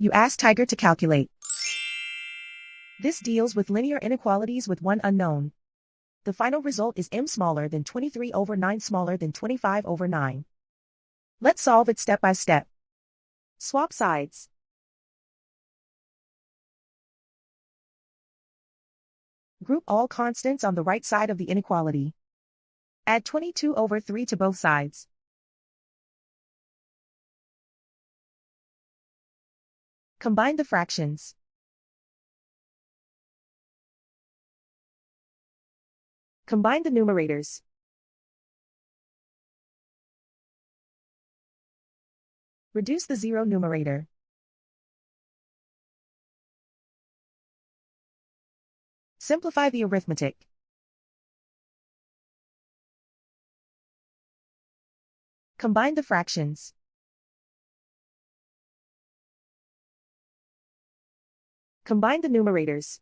You ask Tiger to calculate. This deals with linear inequalities with one unknown. The final result is m smaller than 23 over 9 smaller than 25 over 9. Let's solve it step by step. Swap sides. Group all constants on the right side of the inequality. Add 22 over 3 to both sides. Combine the fractions. Combine the numerators. Reduce the zero numerator. Simplify the arithmetic. Combine the fractions. Combine the numerators.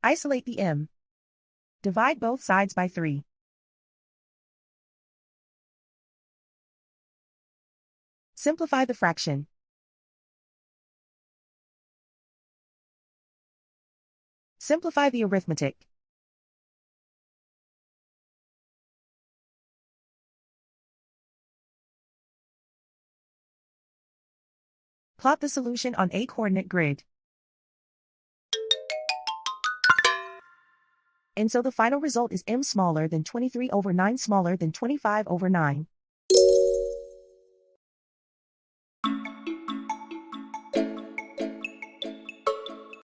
Isolate the m. Divide both sides by 3. Simplify the fraction. Simplify the arithmetic. Plot the solution on a coordinate grid. And so the final result is m smaller than 23 over 9 smaller than 25 over 9.